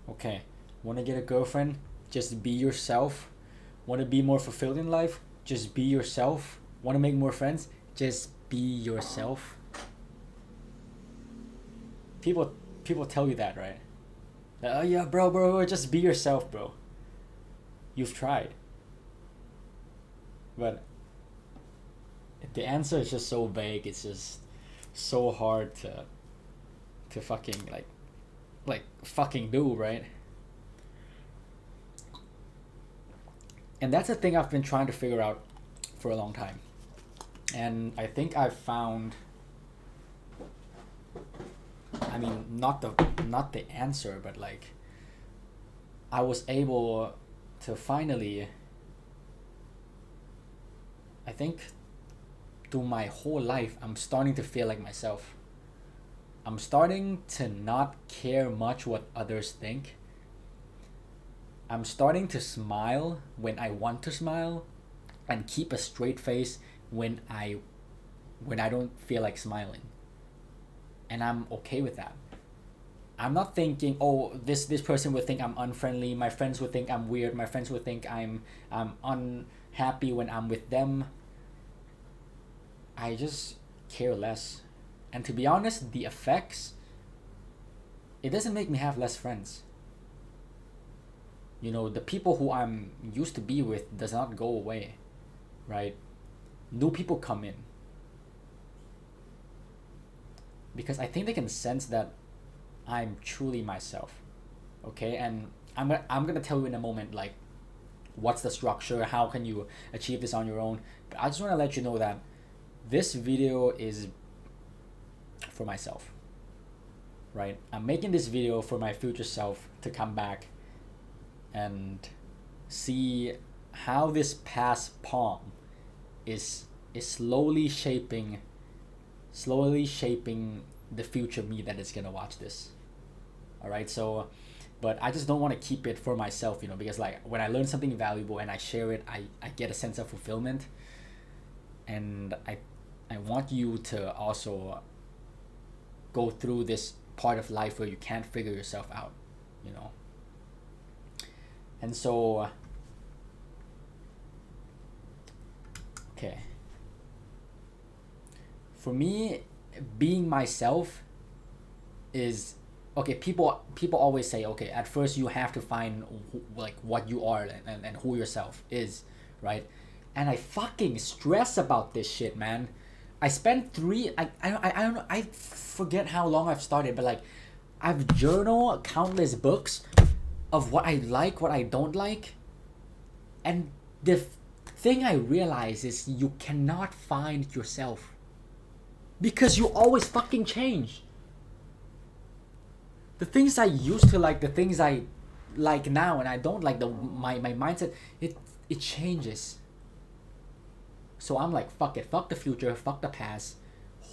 Okay. Want to get a girlfriend? Just be yourself. Want to be more fulfilled in life? Just be yourself. Want to make more friends? Just be yourself. People people tell you that, right? Oh yeah, bro, just be yourself, bro. You've tried, but the answer is just so vague. It's just so hard to fucking like fucking do, right? And that's the thing I've been trying to figure out for a long time. And I think I've found, I mean, not the answer, but like I was able to finally, I think through my whole life I'm starting to feel like myself. I'm starting to not care much what others think. I'm starting to smile when I want to smile and keep a straight face when I don't feel like smiling. And I'm okay with that. I'm not thinking, oh, this person would think I'm unfriendly. My friends would think I'm weird. My friends would think I'm unhappy when I'm with them. I just care less. And to be honest, the effects, it doesn't make me have less friends. The people who I'm used to be with does not go away, right? New people come in because I think they can sense that I'm truly myself. Okay, and I'm gonna tell you in a moment, like, what's the structure, how can you achieve this on your own. But I just want to let you know that this video is for myself, right? I'm making this video for my future self to come back and see how this past palm is slowly shaping the future me that is gonna watch this. All right, so but I just don't want to keep it for myself, because like when I learn something valuable and I share it, I get a sense of fulfillment. And I want you to also go through this part of life where you can't figure yourself out, you know. And so okay. For me, being myself is okay. People always say, okay, at first you have to find like what you are, and who yourself is, right? And I fucking stress about this shit, man. I spent I don't know, I forget how long I've started, but like I've journaled countless books of what I like, what I don't like. And the thing I realize is you cannot find yourself because you always fucking change. The things I used to like, the things I like now and I don't like, my mindset, it changes. So I'm like, fuck it, fuck the future, fuck the past.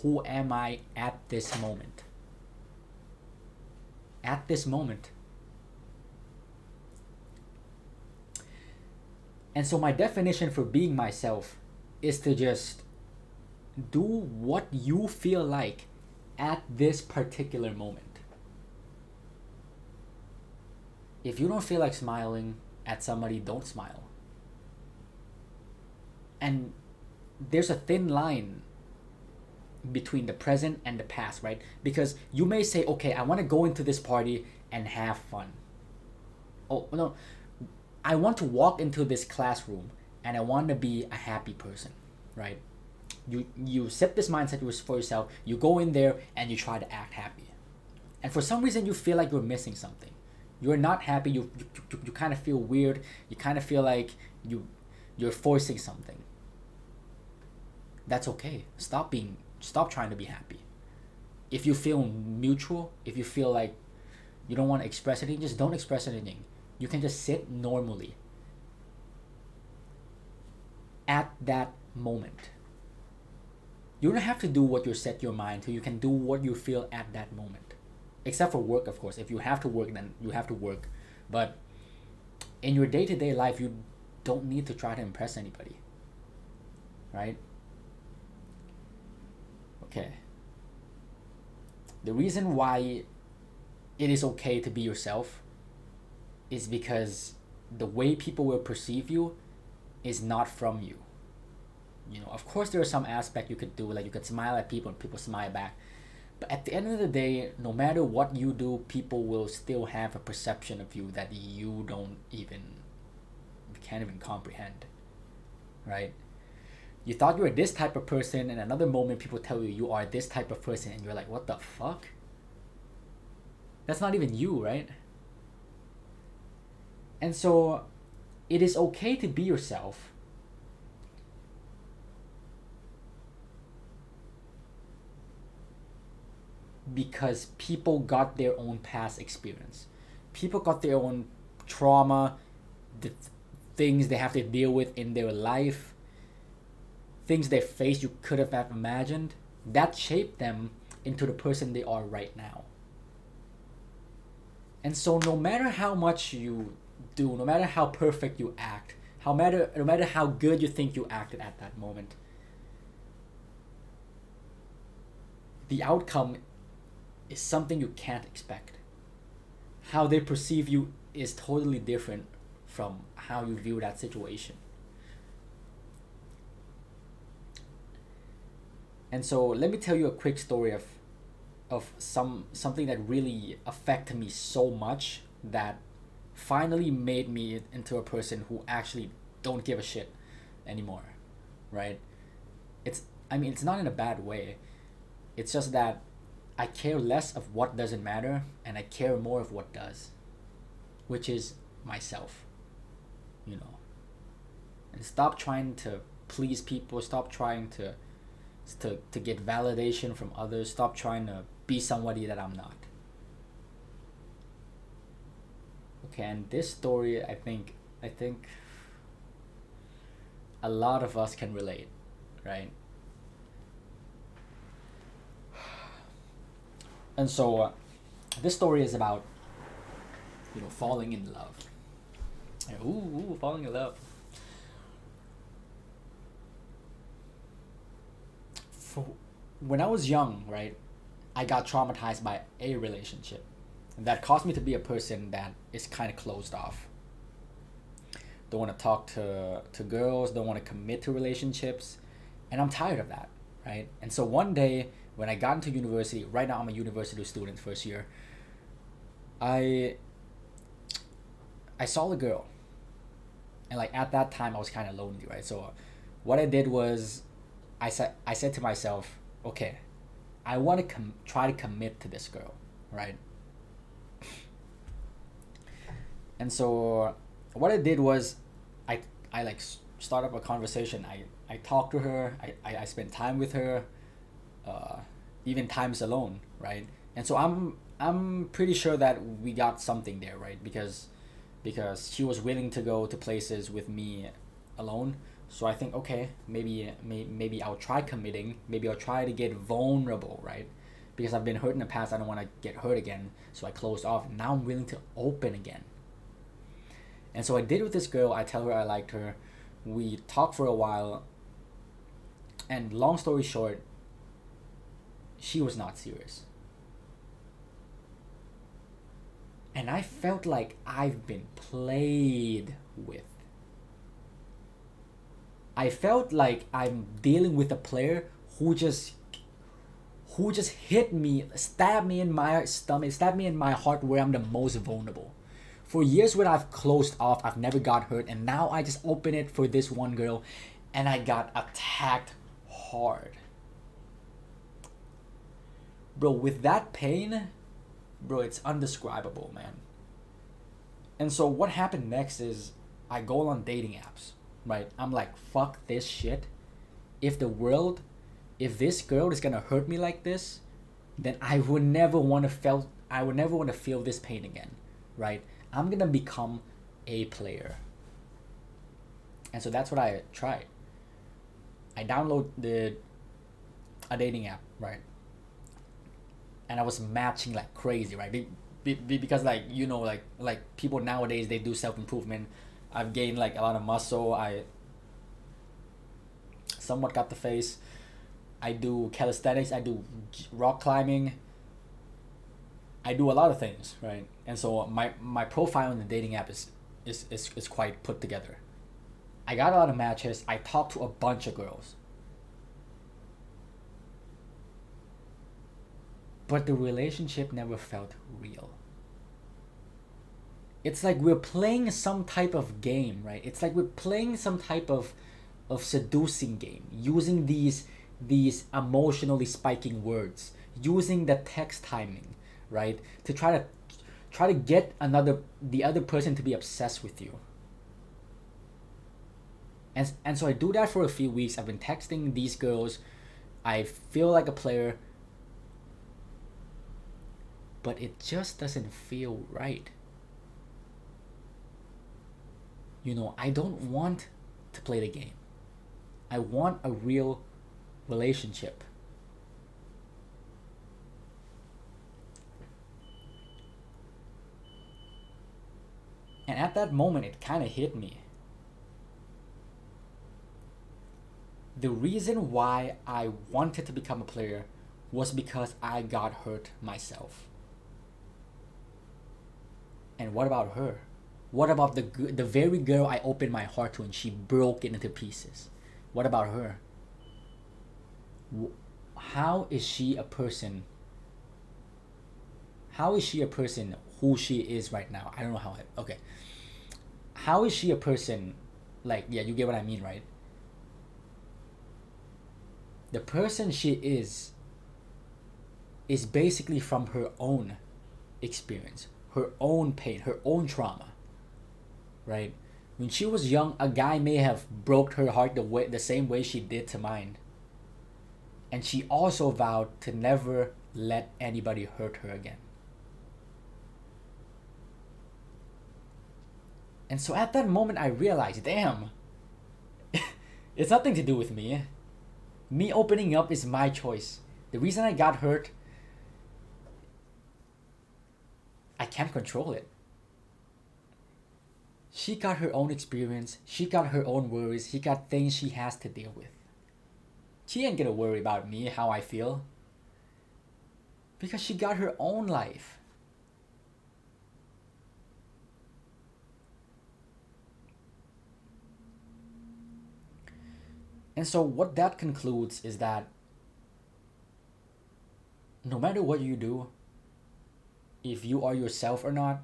Who am I at this moment? At this moment. And so my definition for being myself is to just do what you feel like at this particular moment. If you don't feel like smiling at somebody, don't smile. And there's a thin line between the present and the past, right? Because you may say, okay, I want to go into this party and have fun. Oh, no. I want to walk into this classroom and I want to be a happy person, right? You set this mindset for yourself, you go in there and you try to act happy. And for some reason you feel like you're missing something. You're not happy, you kind of feel weird, you kind of feel like you're forcing something. That's okay. Stop trying to be happy. If you feel neutral, if you feel like you don't want to express anything, just don't express anything. You can just sit normally at that moment. You don't have to do what you set your mind to. You can do what you feel at that moment. Except for work, of course. If you have to work, then you have to work. But in your day-to-day life, you don't need to try to impress anybody. Right? Okay. The reason why it is okay to be yourself is because the way people will perceive you is not from you. You know, of course there are some aspect you could do, like you could smile at people and people smile back. But at the end of the day, no matter what you do, people will still have a perception of you that you don't even can't even comprehend. Right? You thought you were this type of person, and another moment people tell you you are this type of person, and you're like, what the fuck? That's not even you, right? And so it is okay to be yourself. Because people got their own past experience. People got their own trauma, the things they have to deal with in their life, things they face you could have imagined, that shaped them into the person they are right now. And so no matter how much you do, no matter how perfect you act, no matter how good you think you acted at that moment, the outcome is something you can't expect. How they perceive you is totally different from how you view that situation. And so let me tell you a quick story of something that really affected me so much that finally made me into a person who actually don't give a shit anymore, right? It's I mean it's not in a bad way. It's just that I care less of what doesn't matter and I care more of what does, which is myself, you know. And stop trying to please people, stop trying to get validation from others, stop trying to be somebody that I'm not. Okay, and this story I think a lot of us can relate, right? And so this story is about falling in love. Ooh, falling in love. For, when I was young, right, I got traumatized by a relationship that caused me to be a person that is kind of closed off. Don't want to talk to girls, don't want to commit to relationships, and I'm tired of that, right? And so one day when I got into university, right now I'm a university student first year, I saw a girl, and like at that time I was kind of lonely, right? So what I did was I said to myself, okay, I want to try to commit to this girl, right? And so what I did was I like start up a conversation. I talked to her. I spent time with her, uh, even times alone, right? And so I'm pretty sure that we got something there, right? Because she was willing to go to places with me alone. So I think, okay, maybe I'll try committing. Maybe I'll try to get vulnerable, right? Because I've been hurt in the past, I don't want to get hurt again. So I closed off. Now I'm willing to open again. And so I did with this girl. I tell her I liked her. We talked for a while. And long story short, she was not serious. And I felt like I've been played with. I felt like I'm dealing with a player who just hit me, stabbed me in my stomach, stabbed me in my heart where I'm the most vulnerable. For years when I've closed off, I've never got hurt, and now I just open it for this one girl, and I got attacked hard. Bro, with that pain, bro, it's undescribable, man. And so what happened next is I go on dating apps, right? I'm like, fuck this shit. If this girl is gonna hurt me like this, then I would never want to feel this pain again, right? I'm gonna become a player. And so that's what I tried. I downloaded a dating app, right? And I was matching like crazy, right? Because like like people nowadays, they do self-improvement. I've gained like a lot of muscle. I somewhat got the face. I do calisthenics. I do rock climbing. I do a lot of things, right? And so my profile in the dating app is quite put together. I got a lot of matches. I talked to a bunch of girls. But the relationship never felt real. It's like we're playing some type of game, right? It's like we're playing some type of seducing game, using these emotionally spiking words, using the text timing, right? To try to get the other person to be obsessed with you. And so I do that for a few weeks. I've been texting these girls. I feel like a player, but it just doesn't feel right. I don't want to play the game. I want a real relationship. And at that moment, it kind of hit me. The reason why I wanted to become a player was because I got hurt myself. And what about her? What about the very girl I opened my heart to and she broke it into pieces? What about her? How is she a person? How is she a person who she is right now? I don't know how okay. How is she a person, like, yeah, you get what I mean, right? The person she is basically from her own experience, her own pain, her own trauma, right? When she was young, a guy may have broke her heart the same way she did to mine. And she also vowed to never let anybody hurt her again. And so at that moment I realized, damn, it's nothing to do with me. Me opening up is my choice. The reason I got hurt, I can't control it. She got her own experience. She got her own worries. She got things she has to deal with. She ain't gonna worry about me, how I feel. Because she got her own life. And so what that concludes is that no matter what you do, if you are yourself or not,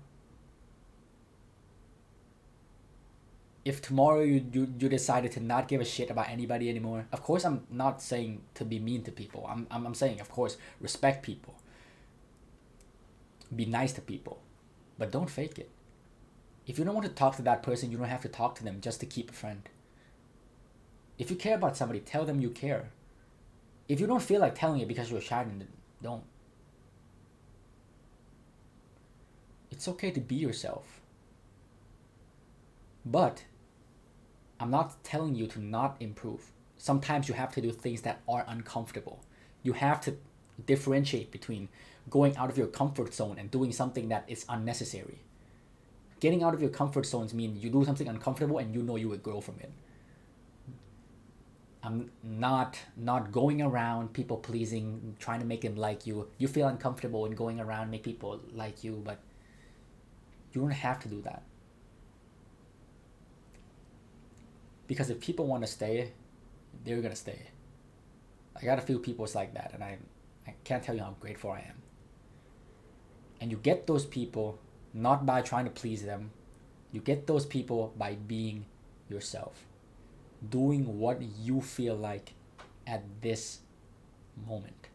if tomorrow you decided to not give a shit about anybody anymore, of course I'm not saying to be mean to people. I'm saying, of course, respect people. Be nice to people. But don't fake it. If you don't want to talk to that person, you don't have to talk to them just to keep a friend. If you care about somebody, tell them you care. If you don't feel like telling it because you're shy, then don't. It's okay to be yourself. But I'm not telling you to not improve. Sometimes you have to do things that are uncomfortable. You have to differentiate between going out of your comfort zone and doing something that is unnecessary. Getting out of your comfort zones means you do something uncomfortable and you know you will grow from it. I'm not going around people pleasing, trying to make them like you. You feel uncomfortable in going around make people like you, but you don't have to do that. Because if people want to stay, they're gonna stay. I got a few people like that, and I can't tell you how grateful I am. And you get those people not by trying to please them. You get those people by being yourself. Doing what you feel like at this moment.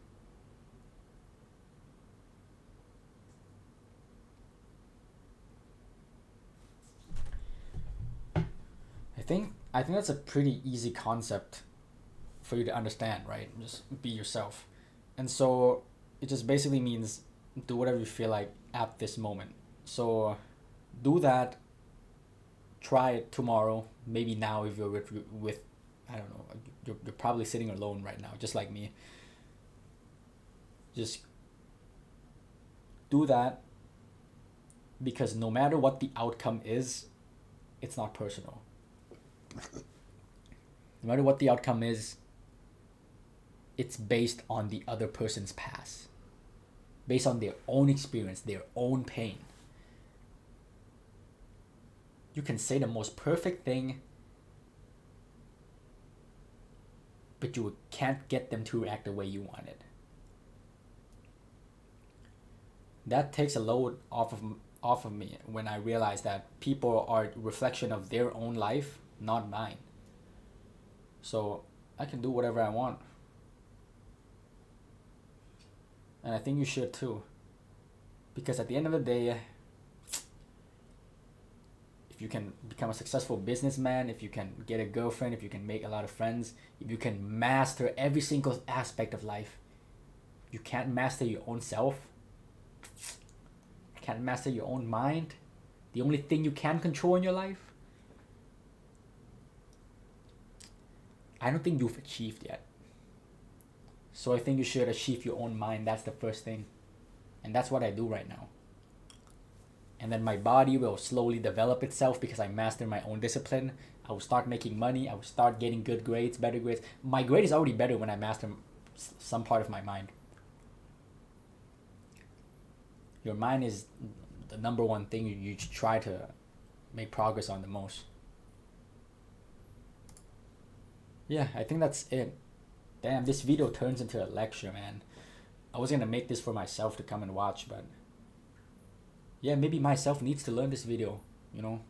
I think that's a pretty easy concept for you to understand, right? Just be yourself. And so it just basically means do whatever you feel like at this moment. So do that. Try it tomorrow, maybe now if you're with I don't know, you're probably sitting alone right now, just like me. Just do that, because no matter what the outcome is, it's not personal. No matter what the outcome is, it's based on the other person's past, based on their own experience, their own pain. You can say the most perfect thing, but you can't get them to react the way you want it. That takes a load off of me when I realize that people are a reflection of their own life, not mine. So I can do whatever I want, and I think you should too. Because at the end of the day, if you can become a successful businessman, if you can get a girlfriend, if you can make a lot of friends, if you can master every single aspect of life, you can't master your own self, can't master your own mind, the only thing you can control in your life, I don't think you've achieved yet. So I think you should achieve your own mind. That's the first thing. And that's what I do right now. And then my body will slowly develop itself because I master my own discipline. I will start making money. I will start getting good grades, better grades. My grade is already better when I master some part of my mind. Your mind is the number one thing you try to make progress on the most. Yeah, I think that's it. Damn, this video turns into a lecture, man. I was gonna make this for myself to come and watch, but yeah, maybe myself needs to learn this video, you know?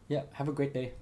Yeah, have a great day.